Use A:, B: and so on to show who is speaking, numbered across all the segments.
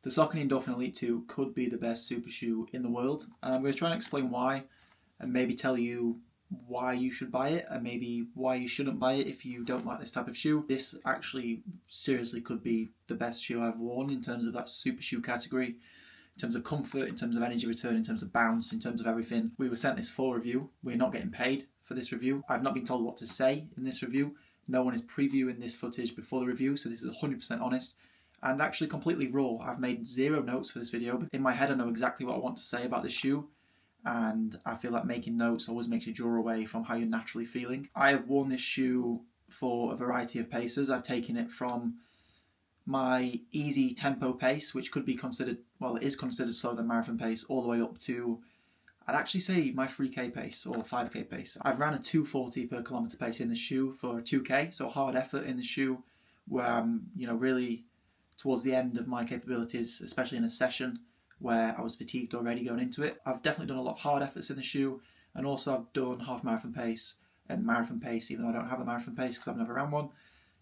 A: The Saucony Endorphin Elite 2 could be the best super shoe in the world, and I'm going to try and explain why, and maybe tell you why you should buy it, and maybe why you shouldn't buy it if you don't like this type of shoe. This actually seriously could be the best shoe I've worn in terms of that super shoe category, in terms of comfort, in terms of energy return, in terms of bounce, in terms of everything. We were sent this for review. We're not getting paid for this review. I've not been told what to say in this review. No one is previewing this footage before the review, so this is 100% honest. And actually completely raw. I've made zero notes for this video. In my head I know exactly what I want to say about this shoe, and I feel like making notes always makes you draw away from how you're naturally feeling. I have worn this shoe for a variety of paces. I've taken it from my easy tempo pace, which could be considered, well, it is considered slower than marathon pace, all the way up to, I'd actually say, my 3k pace or 5k pace. I've ran a 240 per kilometer pace in the shoe for 2k, so hard effort in the shoe where I'm, really towards the end of my capabilities, especially in a session where I was fatigued already going into it. I've definitely done a lot of hard efforts in the shoe, and also I've done half marathon pace and marathon pace, even though I don't have a marathon pace because I've never ran one,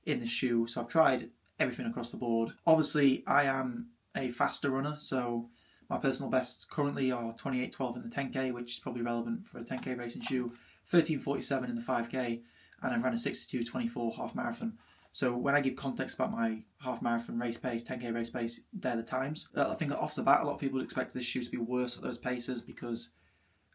A: in the shoe. So I've tried everything across the board. Obviously, I am a faster runner, so my personal bests currently are 28:12 in the 10k, which is probably relevant for a 10k racing shoe, 13:47 in the 5k, and I've ran a 62:24 half marathon. So when I give context about my half marathon race pace, 10k race pace, they're the times. I think off the bat, a lot of people would expect this shoe to be worse at those paces because,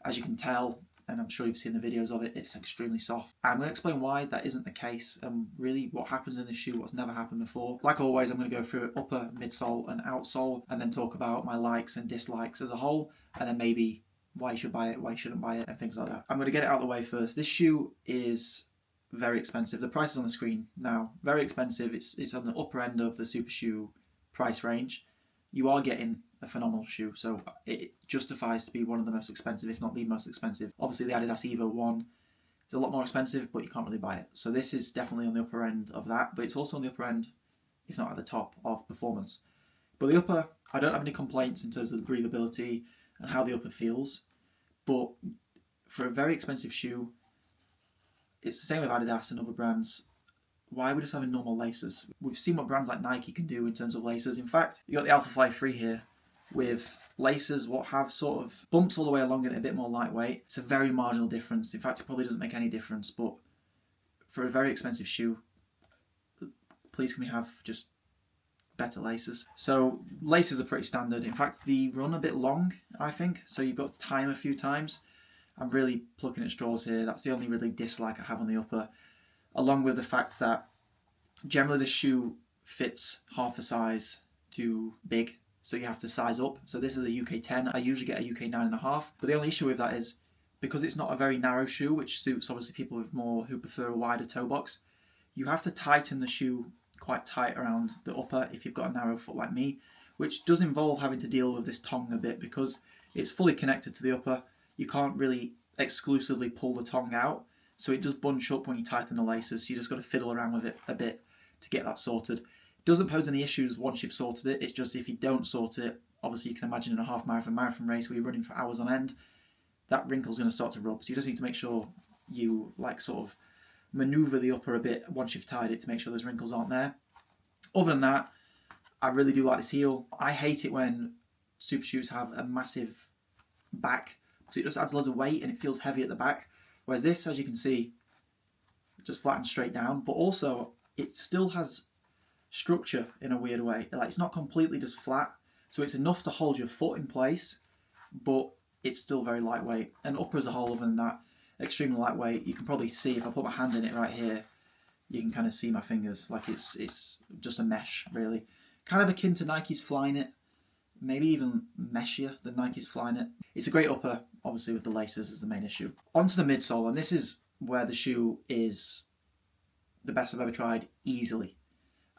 A: as you can tell, and I'm sure you've seen the videos of it, it's extremely soft. I'm going to explain why that isn't the case and really what happens in this shoe, what's never happened before. Like always, I'm going to go through upper, midsole and outsole, and then talk about my likes and dislikes as a whole, and then maybe why you should buy it, why you shouldn't buy it, and things like that. I'm going to get it out of the way first. This shoe is very expensive. The price is on the screen now. Very expensive. It's on the upper end of the super shoe price range. You are getting a phenomenal shoe, so it justifies to be one of the most expensive, if not the most expensive. Obviously, the Adidas Evo 1 is a lot more expensive, but you can't really buy it. So this is definitely on the upper end of that, but it's also on the upper end, if not at the top, of performance. But the upper, I don't have any complaints in terms of the breathability and how the upper feels, but for a very expensive shoe, it's the same with Adidas and other brands. Why are we just having normal laces? We've seen what brands like Nike can do in terms of laces. In fact, you got the Alpha Fly 3 here with laces what have sort of bumps all the way along and a bit more lightweight. It's a very marginal difference. In fact, it probably doesn't make any difference, but for a very expensive shoe, please can we have just better laces? So laces are pretty standard. In fact, they run a bit long, I think, so you've got to tie them a few times. I'm really plucking at straws here. That's the only really dislike I have on the upper, along with the fact that generally the shoe fits half a size too big, so you have to size up. So this is a UK 10. I usually get a UK 9.5, but the only issue with that is because it's not a very narrow shoe, which suits obviously people who prefer a wider toe box, you have to tighten the shoe quite tight around the upper if you've got a narrow foot like me, which does involve having to deal with this tongue a bit because it's fully connected to the upper. You can't really exclusively pull the tongue out, so it does bunch up when you tighten the laces, so you just got to fiddle around with it a bit to get that sorted. It doesn't pose any issues once you've sorted it. It's just if you don't sort it, obviously you can imagine in a half marathon race where you're running for hours on end, that wrinkle's going to start to rub, so you just need to make sure you sort of maneuver the upper a bit once you've tied it to make sure those wrinkles aren't there. Other than that, I really do like this heel. I hate it when super shoes have a massive back, so it just adds loads of weight and it feels heavy at the back. Whereas this, as you can see, just flattens straight down, but also it still has structure in a weird way. Like it's not completely just flat, so it's enough to hold your foot in place, but it's still very lightweight. And upper as a whole, other than that, extremely lightweight. You can probably see if I put my hand in it right here, you can kind of see my fingers. Like it's just a mesh, really. Kind of akin to Nike's Flyknit. Maybe even meshier than Nike's Flyknit. It's a great upper, obviously with the laces as the main issue. Onto the midsole, and this is where the shoe is the best I've ever tried, easily.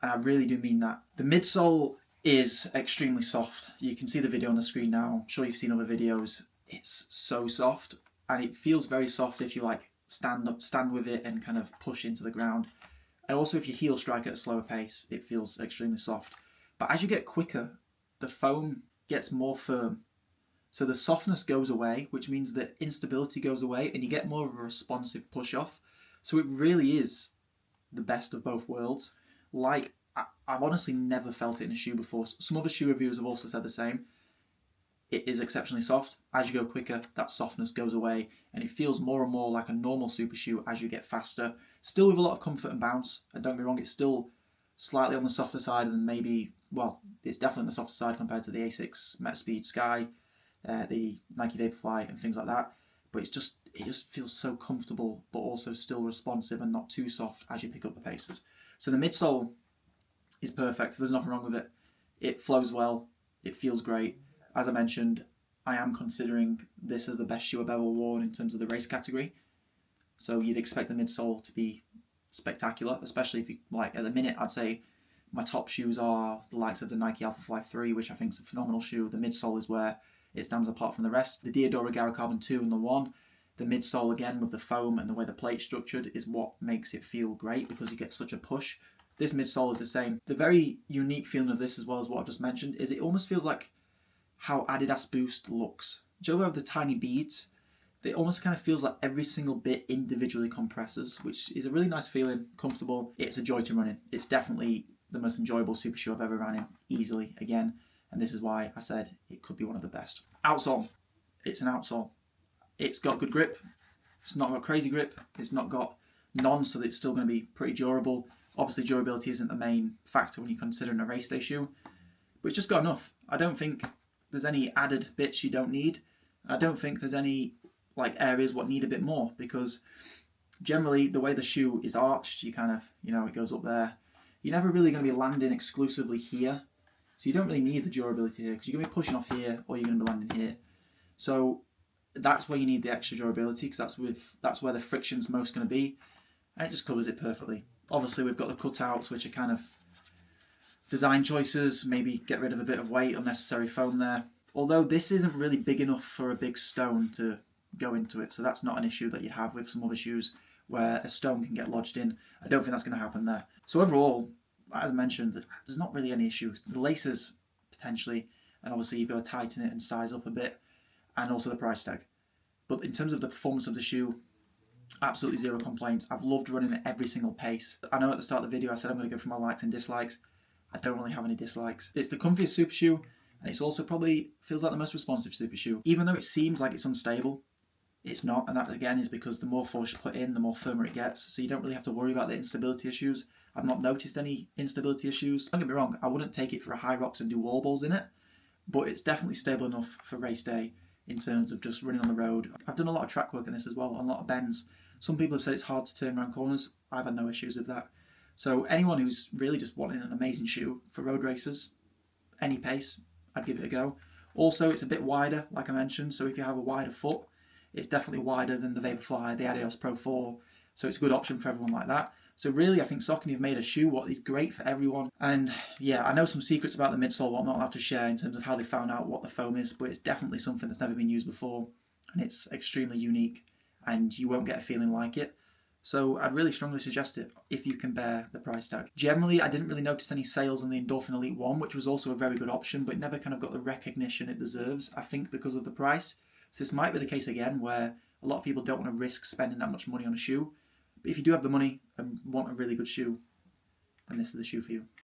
A: And I really do mean that. The midsole is extremely soft. You can see the video on the screen now. I'm sure you've seen other videos. It's so soft, and it feels very soft if you stand with it and kind of push into the ground. And also if you heel strike at a slower pace, it feels extremely soft. But as you get quicker, the foam gets more firm. So the softness goes away, which means that instability goes away and you get more of a responsive push off. So it really is the best of both worlds. Like I've honestly never felt it in a shoe before. Some other shoe reviewers have also said the same. It is exceptionally soft. As you go quicker, that softness goes away, and it feels more and more like a normal super shoe as you get faster. Still with a lot of comfort and bounce, and don't get me wrong, it's still slightly on the softer side than maybe, well, it's definitely on the softer side compared to the Asics Metaspeed Sky, the Nike Vaporfly and things like that. But it just feels so comfortable, but also still responsive and not too soft as you pick up the paces. So the midsole is perfect. There's nothing wrong with it. It flows well. It feels great. As I mentioned, I am considering this as the best shoe I've ever worn in terms of the race category. So you'd expect the midsole to be spectacular, especially if you, like, at the minute, I'd say my top shoes are the likes of the Nike Alphafly 3, which I think is a phenomenal shoe. The midsole is where it stands apart from the rest. The Diadora Gara Carbon 2 and the 1, the midsole again with the foam and the way the plate's structured is what makes it feel great because you get such a push. This midsole is the same. The very unique feeling of this, as well as what I've just mentioned, is it almost feels like how Adidas Boost looks. Do you know the tiny beads? It almost kind of feels like every single bit individually compresses, which is a really nice feeling, comfortable. It's a joy to run in. It's definitely the most enjoyable super shoe I've ever ran in, easily, again. And this is why I said it could be one of the best. Outsole. It's an outsole. It's got good grip. It's not got crazy grip. It's not got none, so that it's still going to be pretty durable. Obviously, durability isn't the main factor when you're considering a race day shoe, but it's just got enough. I don't think there's any added bits you don't need. I don't think there's any areas what need a bit more, because generally the way the shoe is arched, you kind of, it goes up there. You're never really going to be landing exclusively here, so you don't really need the durability here because you're going to be pushing off here or you're going to be landing here. So that's where you need the extra durability, because that's where the friction's most going to be, and it just covers it perfectly. Obviously we've got the cutouts, which are kind of design choices, maybe get rid of a bit of weight, unnecessary foam there. Although this isn't really big enough for a big stone to go into it, so that's not an issue that you have with some other shoes where a stone can get lodged in. I don't think that's going to happen there. So overall, as I mentioned, there's not really any issues. The laces, potentially, and obviously you've got to tighten it and size up a bit, and also the price tag. But in terms of the performance of the shoe, absolutely zero complaints. I've loved running at every single pace. I know at the start of the video I said I'm going to go through my likes and dislikes. I don't really have any dislikes. It's the comfiest super shoe, and it's also probably feels like the most responsive super shoe. Even though it seems like it's unstable, it's not, and that again is because the more force you put in, the more firmer it gets, so you don't really have to worry about the instability issues. I've not noticed any instability issues. Don't get me wrong, I wouldn't take it for a high rocks and do wall balls in it, but it's definitely stable enough for race day in terms of just running on the road. I've done a lot of track work in this as well, on a lot of bends. Some people have said it's hard to turn around corners. I've had no issues with that. So anyone who's really just wanting an amazing shoe for road races, any pace, I'd give it a go. Also, it's a bit wider, like I mentioned, so if you have a wider foot, it's definitely wider than the Vaporfly, the Adios Pro 4, so it's a good option for everyone like that. So really, I think Saucony have made a shoe what is great for everyone. And yeah, I know some secrets about the midsole what I'm not allowed to share in terms of how they found out what the foam is, but it's definitely something that's never been used before, and it's extremely unique, and you won't get a feeling like it. So I'd really strongly suggest it if you can bear the price tag. Generally, I didn't really notice any sales on the Endorphin Elite 1, which was also a very good option, but it never kind of got the recognition it deserves, I think, because of the price. So this might be the case again, where a lot of people don't want to risk spending that much money on a shoe. But if you do have the money and want a really good shoe, then this is the shoe for you.